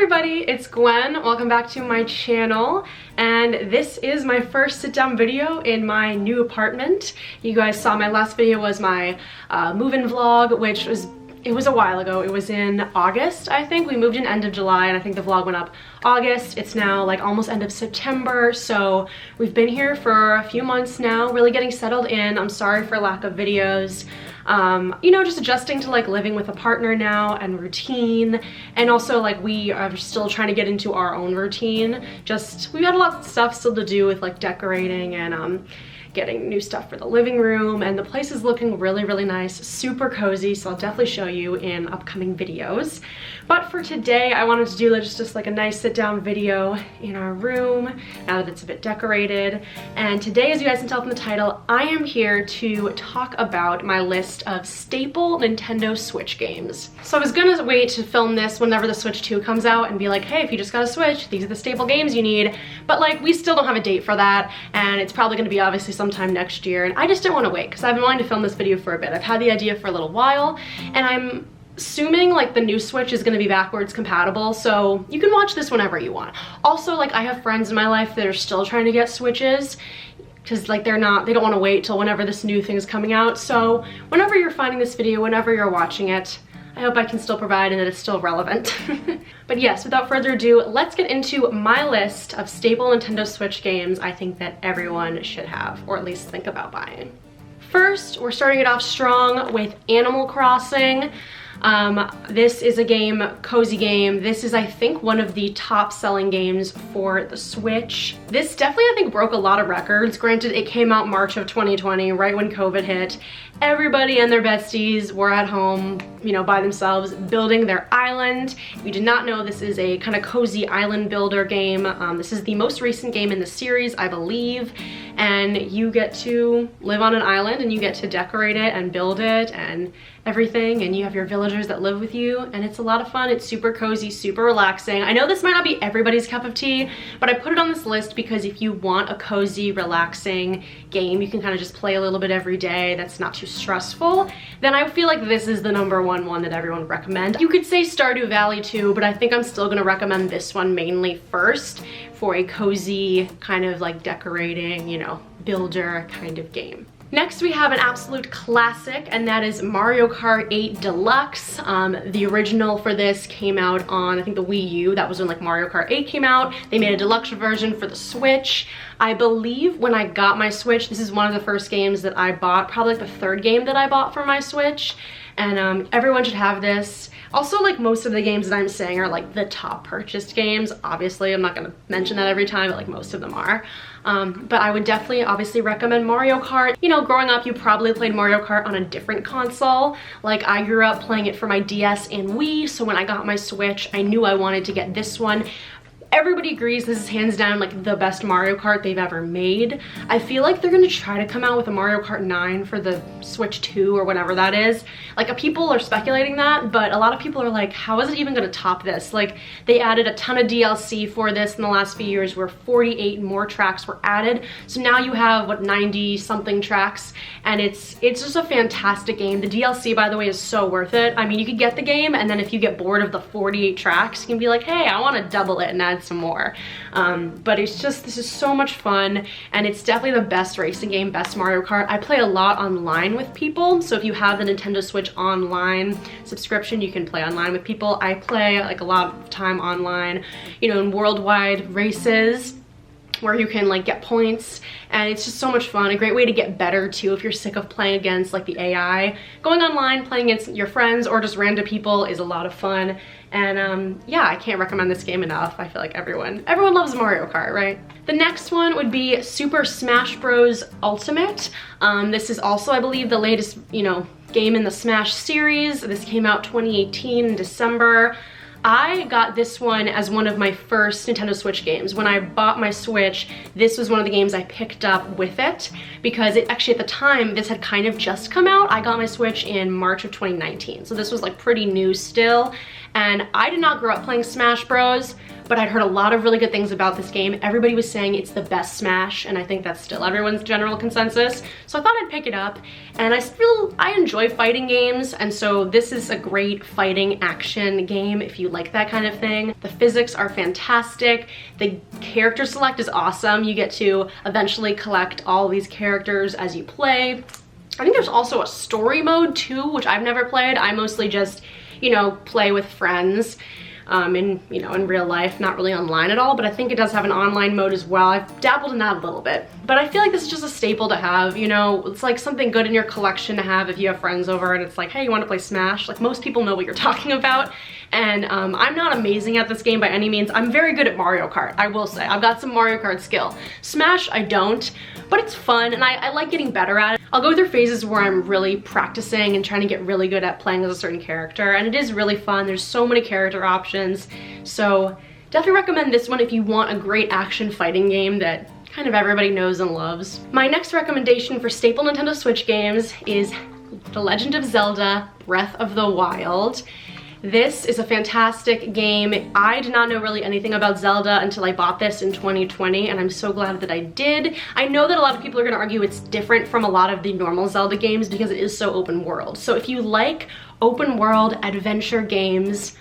everybody, it's Gwen. Welcome back to my channel, and this is my first sit-down video in my new apartment. You guys saw my last video was my move-in vlog, which was a while ago. It was in August, I think. We moved in end of July, and I think the vlog went up August. It's now like almost end of September, so we've been here for a few months now, really getting settled in. I'm sorry for lack of videos. You know, just adjusting to like living with a partner now and routine, and also like we are still trying to get into our own routine. We've got a lot of stuff still to do with like decorating and getting new stuff for the living room, and the place is looking really, really nice, super cozy, so I'll definitely show you in upcoming videos. But for today, I wanted to do just like a nice sit-down video in our room, now that it's a bit decorated. And today, as you guys can tell from the title, I am here to talk about my list of staple Nintendo Switch games. So I was gonna wait to film this whenever the Switch 2 comes out and be like, hey, if you just got a Switch, these are the staple games you need. But like, we still don't have a date for that, and it's probably gonna be obviously sometime next year, and I just didn't want to wait because I've been wanting to film this video for a bit. I've had the idea for a little while, and I'm assuming like the new Switch is going to be backwards compatible, so you can watch this whenever you want. Also, like, I have friends in my life that are still trying to get Switches because like they don't want to wait till whenever this new thing is coming out. So whenever you're finding this video, whenever you're watching it, I hope I can still provide and that it's still relevant. But yes, without further ado, let's get into my list of staple Nintendo Switch games I think that everyone should have, or at least think about buying. First, we're starting it off strong with Animal Crossing. This is a cozy game. This is, I think, one of the top selling games for the Switch. This definitely, I think, broke a lot of records. Granted, it came out March of 2020, right when COVID hit. Everybody and their besties were at home, you know, by themselves, building their island. If you did not know, this is a kind of cozy island builder game. This is the most recent game in the series, I believe. And you get to live on an island and you get to decorate it and build it and everything, and you have your villagers that live with you, and it's a lot of fun. It's super cozy, super relaxing. I know this might not be everybody's cup of tea, but I put it on this list because if you want a cozy, relaxing game, you can kind of just play a little bit every day that's not too stressful, then I feel like this is the number one that everyone would recommend. You could say Stardew Valley too, but I think I'm still gonna recommend this one mainly first for a cozy kind of like decorating, you know, builder kind of game. Next, we have an absolute classic, and that is Mario Kart 8 Deluxe. The original for this came out on, I think, the Wii U. That was when like Mario Kart 8 came out. They made a deluxe version for the Switch. I believe when I got my Switch, this is one of the first games that I bought, probably like the third game that I bought for my Switch. And everyone should have this. Also, like, most of the games that I'm saying are like the top purchased games. Obviously, I'm not gonna mention that every time, but like most of them are. But I would definitely obviously recommend Mario Kart. You know, growing up, you probably played Mario Kart on a different console. Like, I grew up playing it for my DS and Wii, so when I got my Switch, I knew I wanted to get this one. Everybody agrees this is hands down like the best Mario Kart they've ever made. I feel like they're gonna try to come out with a Mario Kart 9 for the Switch 2 or whatever that is. Like, people are speculating that, but a lot of people are like, how is it even gonna top this? Like, they added a ton of DLC for this in the last few years where 48 more tracks were added. So now you have, what, 90 something tracks, and it's just a fantastic game. The DLC, by the way, is so worth it. I mean, you could get the game, and then if you get bored of the 48 tracks, you can be like, hey, I wanna double it and add some more. But this is so much fun, and it's definitely the best racing game, best Mario Kart. I play a lot online with people, so if you have the Nintendo Switch Online subscription, you can play online with people. I play like a lot of time online, you know, in worldwide races where you can like get points, and it's just so much fun. A great way to get better too if you're sick of playing against like the AI. Going online, playing against your friends or just random people is a lot of fun. And yeah, I can't recommend this game enough. I feel like everyone loves Mario Kart, right? The next one would be Super Smash Bros. Ultimate. This is also, I believe, the latest, you know, game in the Smash series. This came out 2018 in December. I got this one as one of my first Nintendo Switch games. When I bought my Switch, this was one of the games I picked up with it because it actually, at the time, this had kind of just come out. I got my Switch in March of 2019, so this was like pretty new still. And I did not grow up playing Smash Bros, but I'd heard a lot of really good things about this game. Everybody was saying it's the best Smash, and I think that's still everyone's general consensus. So I thought I'd pick it up, and I enjoy fighting games, and so this is a great fighting action game if you like that kind of thing. The physics are fantastic. The character select is awesome. You get to eventually collect all these characters as you play. I think there's also a story mode too, which I've never played. I mostly just, you know, play with friends. In real life, not really online at all, but I think it does have an online mode as well. I've dabbled in that a little bit, but I feel like this is just a staple to have, you know. It's like something good in your collection to have if you have friends over and it's like, hey, you want to play Smash? Like, most people know what you're talking about, and I'm not amazing at this game by any means. I'm very good at Mario Kart, I will say. I've got some Mario Kart skill. Smash, I don't, but it's fun, and I like getting better at it. I'll go through phases where I'm really practicing and trying to get really good at playing as a certain character, and it is really fun. There's so many character options, so definitely recommend this one if you want a great action fighting game that kind of everybody knows and loves. My next recommendation for staple Nintendo Switch games is The Legend of Zelda: Breath of the Wild. This is a fantastic game. I did not know really anything about Zelda until I bought this in 2020, and I'm so glad that I did. I know that a lot of people are gonna argue it's different from a lot of the normal Zelda games because it is so open world. So if you like open world adventure games,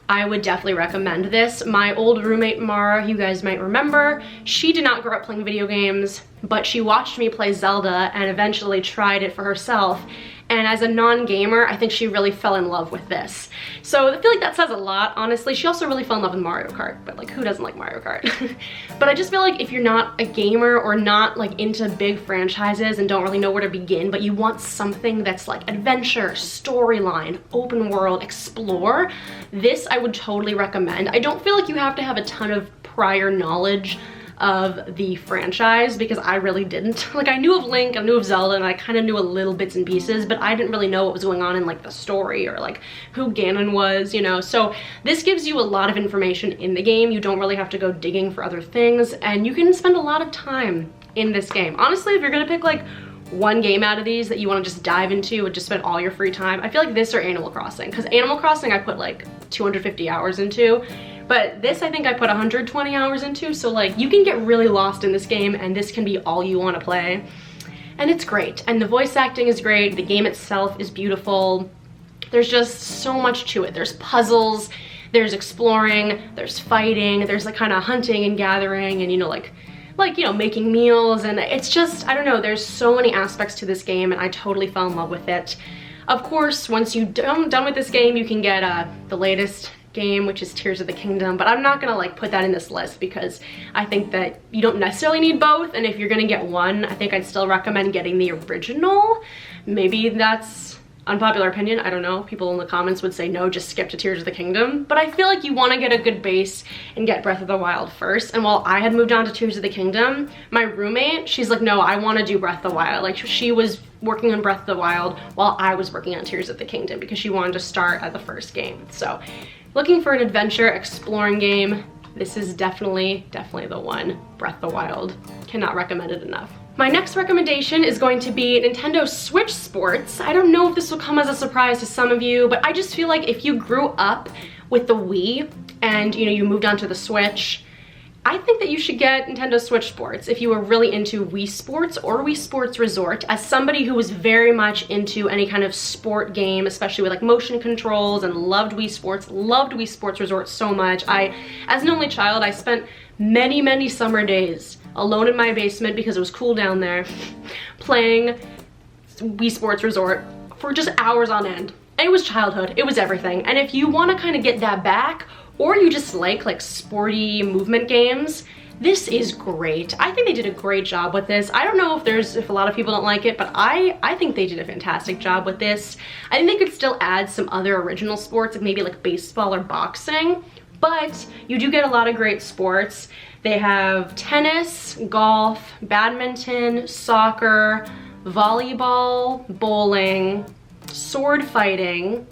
I would definitely recommend this. My old roommate Mara, you guys might remember, she did not grow up playing video games, but she watched me play Zelda and eventually tried it for herself. And as a non-gamer, I think she really fell in love with this. So I feel like that says a lot, honestly. She also really fell in love with Mario Kart, but like, who doesn't like Mario Kart? But I just feel like if you're not a gamer or not like into big franchises and don't really know where to begin, but you want something that's like adventure, storyline, open world, explore, this I would totally recommend. I don't feel like you have to have a ton of prior knowledge of the franchise, because I really didn't. Like, I knew of Link, I knew of Zelda, and I kind of knew a little bits and pieces, but I didn't really know what was going on in like the story or like who Ganon was, you know. So this gives you a lot of information in the game. You don't really have to go digging for other things, and you can spend a lot of time in this game. Honestly, if you're gonna pick like one game out of these that you want to just dive into and just spend all your free time, I feel like this or Animal Crossing, because Animal Crossing I put like 250 hours into, but this I think I put 120 hours into, so like you can get really lost in this game and this can be all you want to play. And it's great, and the voice acting is great, the game itself is beautiful. There's just so much to it. There's puzzles, there's exploring, there's fighting, there's like kind of hunting and gathering, and you know, making meals, and it's just, I don't know, there's so many aspects to this game, and I totally fell in love with it. Of course, once you're done with this game, you can get the latest game, which is Tears of the Kingdom, but I'm not gonna like put that in this list because I think that you don't necessarily need both, and if you're gonna get one, I think I'd still recommend getting the original. Maybe that's unpopular opinion, I don't know. People in the comments would say no, just skip to Tears of the Kingdom, but I feel like you want to get a good base and get Breath of the Wild first. And while I had moved on to Tears of the Kingdom, my roommate, she's like, no, I want to do Breath of the Wild. Like, she was working on Breath of the Wild while I was working on Tears of the Kingdom because she wanted to start at the first game. So looking for an adventure exploring game, this is definitely the one. Breath of the Wild, cannot recommend it enough. My next recommendation is going to be Nintendo Switch Sports. I don't know if this will come as a surprise to some of you, but I just feel like if you grew up with the Wii and you moved on to the Switch, I think that you should get Nintendo Switch Sports if you were really into Wii Sports or Wii Sports Resort. As somebody who was very much into any kind of sport game, especially with like motion controls, and loved Wii Sports Resort so much. As an only child, I spent many summer days alone in my basement because it was cool down there, playing Wii Sports Resort for just hours on end. And it was childhood, it was everything. And if you want to kind of get that back, or you just like sporty movement games, this is great. I think they did a great job with this. I don't know if a lot of people don't like it, but I think they did a fantastic job with this. I think they could still add some other original sports, like maybe like baseball or boxing, but you do get a lot of great sports. They have tennis, golf, badminton, soccer, volleyball, bowling, sword fighting.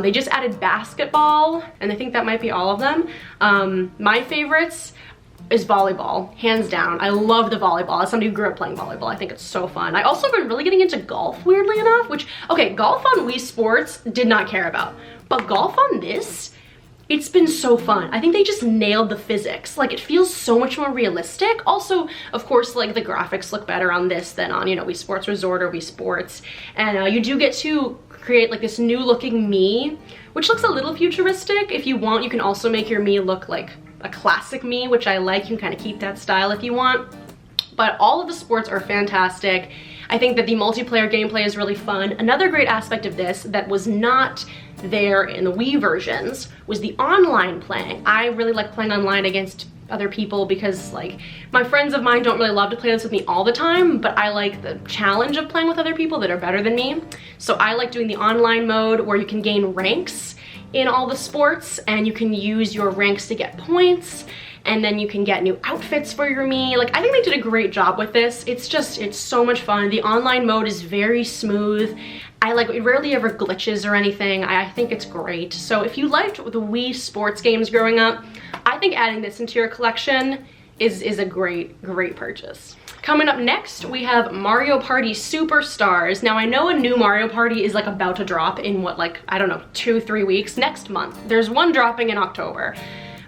They just added basketball, and I think that might be all of them. My favorites is volleyball, hands down. I love the volleyball. As somebody who grew up playing volleyball, I think it's so fun. I also been really getting into golf, weirdly enough, which, okay, golf on Wii Sports did not care about, but golf on this, it's been so fun. I think they just nailed the physics. Like, it feels so much more realistic. Also, of course, like, the graphics look better on this than on, you know, Wii Sports Resort or Wii Sports. And you do get to create like this new looking Mii, which looks a little futuristic. If you want, you can also make your Mii look like a classic Mii, which I like. You can kind of keep that style if you want. But all of the sports are fantastic. I think that the multiplayer gameplay is really fun. Another great aspect of this that was not there in the Wii versions was the online playing. I really like playing online against other people because, like, my friends of mine don't really love to play this with me all the time, but I like the challenge of playing with other people that are better than me. So I like doing the online mode where you can gain ranks in all the sports, and you can use your ranks to get points, and then you can get new outfits for your Mii. Like, I think they did a great job with this. It's so much fun. The online mode is very smooth. It rarely ever glitches or anything. I think it's great. So if you liked the Wii sports games growing up, I think adding this into your collection is a great purchase. Coming up next, we have Mario Party Superstars. Now, I know a new Mario Party is like about to drop in what, like, I don't know, 2-3 weeks, next month. There's one dropping in October.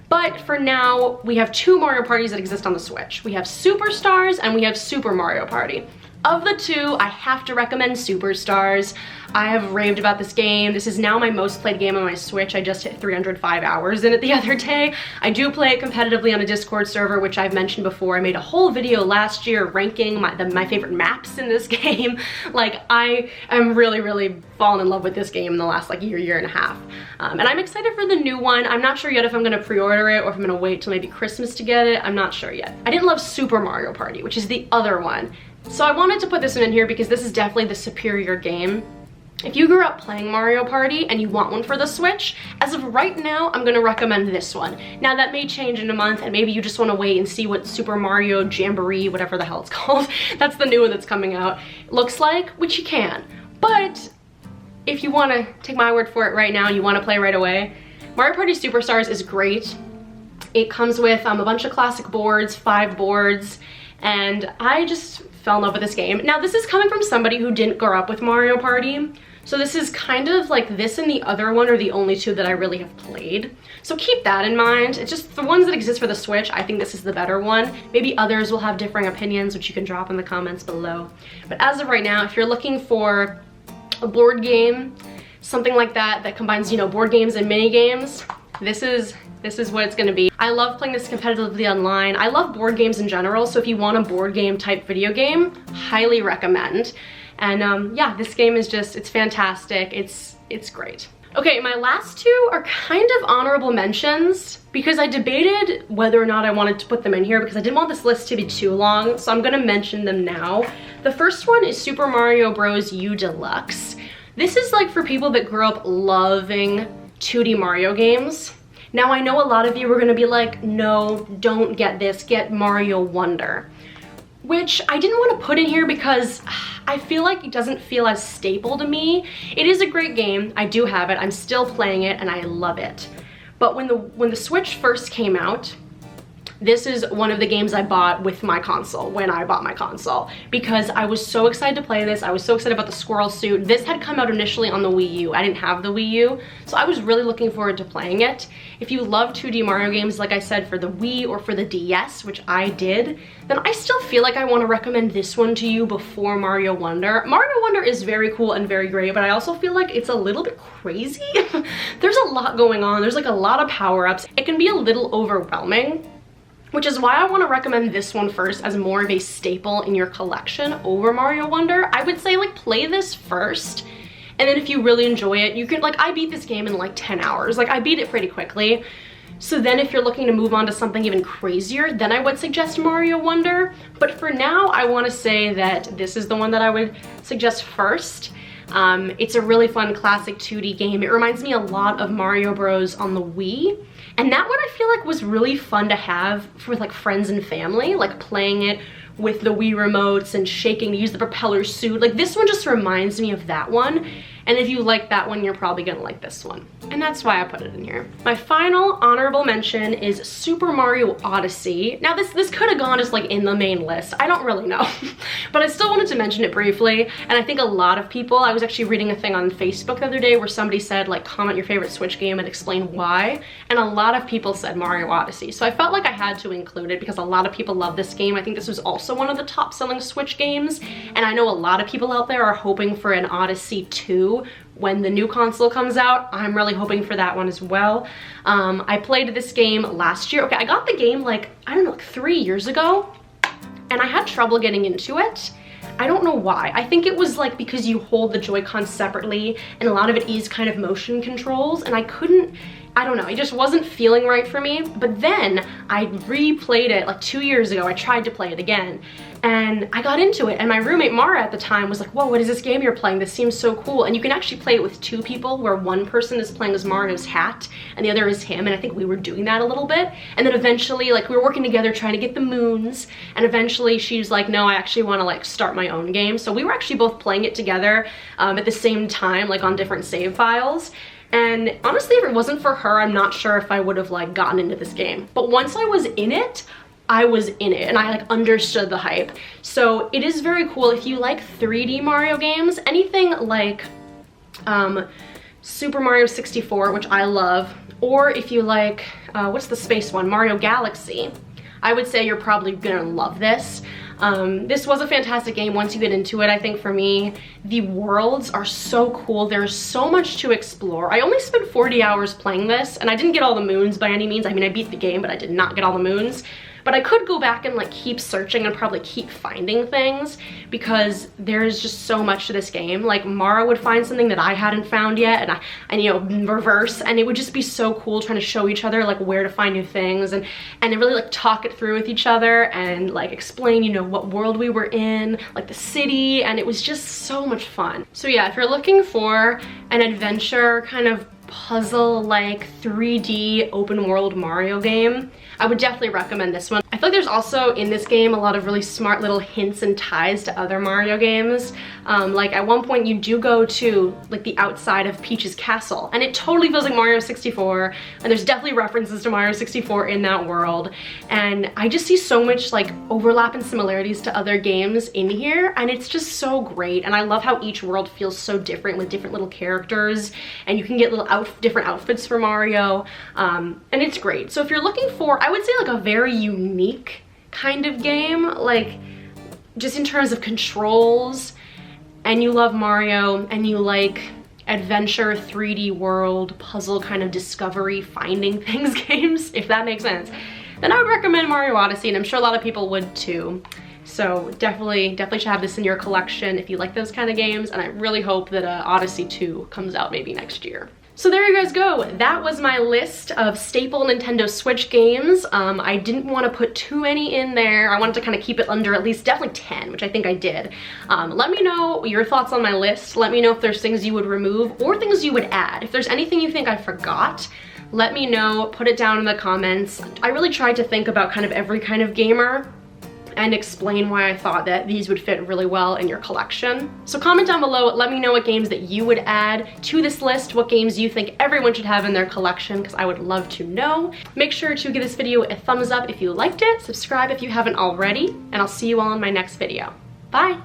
But for now, we have two Mario Parties that exist on the Switch. We have Superstars and we have Super Mario Party. Of the two, I have to recommend Superstars. I have raved about this game. This is now my most played game on my Switch. I just hit 305 hours in it the other day. I do play it competitively on a Discord server, which I've mentioned before. I made a whole video last year ranking my favorite maps in this game. Like, I am really fallen in love with this game in the last like year and a half. And I'm excited for the new one. I'm not sure yet if I'm gonna pre-order it or if I'm gonna wait till maybe Christmas to get it. I'm not sure yet. I didn't love Super Mario Party, which is the other one. So I wanted to put this one in here because this is definitely the superior game. If you grew up playing Mario Party and you want one for the Switch, as of right now, I'm gonna recommend this one. Now, that may change in a month, and maybe you just wanna wait and see what Super Mario Jamboree, whatever the hell it's called, that's the new one that's coming out, looks like, which you can. But if you wanna take my word for it right now, you wanna play right away, Mario Party Superstars is great. It comes with a bunch of classic boards, 5 boards, and I just fell in love with this game. Now, this is coming from somebody who didn't grow up with Mario Party, so this is kind of like this and the other one are the only two that I really have played. So keep that in mind. It's just the ones that exist for the Switch, I think this is the better one. Maybe others will have differing opinions, which you can drop in the comments below. But as of right now, if you're looking for a board game, something like that, that combines, you know, board games and mini games, this is what it's gonna be. I love playing this competitively online. I love board games in general, so if you want a board game type video game, highly recommend. And yeah, this game is just, it's fantastic. It's great. Okay, my last two are kind of honorable mentions because I debated whether or not I wanted to put them in here because I didn't want this list to be too long, so I'm gonna mention them now. The first one is Super Mario Bros. U Deluxe. This is like for people that grew up loving 2D Mario games. Now, I know a lot of you are gonna be like, no, don't get this, get Mario Wonder. Which I didn't want to put in here because I feel like it doesn't feel as staple to me. It is a great game, I do have it, I'm still playing it, and I love it. But when the Switch first came out, this is one of the games I bought with my console, when I bought my console, because I was so excited to play this. I was so excited about the squirrel suit. This had come out initially on the Wii U. I didn't have the Wii U, so I was really looking forward to playing it. If you love 2D Mario games, like I said, for the Wii or for the DS, which I did, then I still feel like I want to recommend this one to you before Mario Wonder. Mario Wonder is very cool and very great, but I also feel like it's a little bit crazy. There's a lot going on. There's like a lot of power-ups. It can be a little overwhelming, which is why I want to recommend this one first as more of a staple in your collection over Mario Wonder. I would say, like, play this first, and then if you really enjoy it, you can, like, I beat this game in like 10 hours. Like, I beat it pretty quickly. So then if you're looking to move on to something even crazier, then I would suggest Mario Wonder. But for now, I want to say that this is the one that I would suggest first. It's a really fun classic 2D game. It reminds me a lot of Mario Bros. On the Wii. And that one I feel like was really fun to have for like friends and family, like playing it with the Wii remotes and shaking to use the propeller suit. Like, this one just reminds me of that one. And if you like that one, you're probably gonna like this one. And that's why I put it in here. My final honorable mention is Super Mario Odyssey. Now this could have gone as like in the main list. I don't really know, but I still wanted to mention it briefly. And I think a lot of people, I was actually reading a thing on Facebook the other day where somebody said like comment your favorite Switch game and explain why. And a lot of people said Mario Odyssey. So I felt like I had to include it because a lot of people love this game. I think this was also one of the top selling Switch games. And I know a lot of people out there are hoping for an Odyssey 2 when the new console comes out. I'm really hoping for that one as well. I played this game last year. Okay, I got the game like, I don't know, like 3 years ago, and I had trouble getting into it. I don't know why. I think it was like because you hold the Joy-Cons separately and a lot of it is kind of motion controls, and I don't know, it just wasn't feeling right for me. But then I replayed it like 2 years ago. I tried to play it again and I got into it, and my roommate Mara at the time was like, whoa, what is this game you're playing? This seems so cool. And you can actually play it with 2 people where one person is playing as Mario's hat and the other is him, and I think we were doing that a little bit. And then eventually like we were working together trying to get the moons, and eventually she's like, no, I actually want to like start my own game. So we were actually both playing it together at the same time, like on different save files. And honestly, if it wasn't for her, I'm not sure if I would have like gotten into this game. But once I was in it, I was in it and I like understood the hype. So it is very cool if you like 3D Mario games, anything like Super Mario 64, which I love, or if you like, what's the space one? Mario Galaxy. I would say you're probably gonna love this. This was a fantastic game once you get into it. I think for me, the worlds are so cool. There's so much to explore. I only spent 40 hours playing this, and I didn't get all the moons by any means. I mean, I beat the game, but I did not get all the moons. But I could go back and like keep searching and probably keep finding things because there's just so much to this game. Like Mara would find something that I hadn't found yet, and you know, reverse, and it would just be so cool trying to show each other like where to find new things and really like talk it through with each other and like explain, you know, what world we were in, like the city, and it was just so much fun. So yeah, if you're looking for an adventure kind of puzzle like 3D open world Mario game, I would definitely recommend this one. I feel like there's also in this game a lot of really smart little hints and ties to other Mario games. Like at one point you do go to like the outside of Peach's castle, and it totally feels like Mario 64, and there's definitely references to Mario 64 in that world. And I just see so much like overlap and similarities to other games in here, and it's just so great. And I love how each world feels so different with different little characters, and you can get little different outfits for Mario, and it's great. So if you're looking for, I would say like a very unique kind of game, like just in terms of controls, and you love Mario and you like adventure 3D world puzzle kind of discovery finding things games, if that makes sense, then I would recommend Mario Odyssey, and I'm sure a lot of people would too. So definitely should have this in your collection if you like those kind of games, and I really hope that Odyssey 2 comes out maybe next year. So there you guys go. That was my list of staple Nintendo Switch games. I didn't want to put too many in there. I wanted to kind of keep it under at least definitely 10, which I think I did. Let me know your thoughts on my list. Let me know if there's things you would remove or things you would add. If there's anything you think I forgot, let me know, put it down in the comments. I really tried to think about kind of every kind of gamer and explain why I thought that these would fit really well in your collection. So comment down below, let me know what games that you would add to this list, what games you think everyone should have in their collection, because I would love to know. Make sure to give this video a thumbs up if you liked it, subscribe if you haven't already, and I'll see you all in my next video. Bye!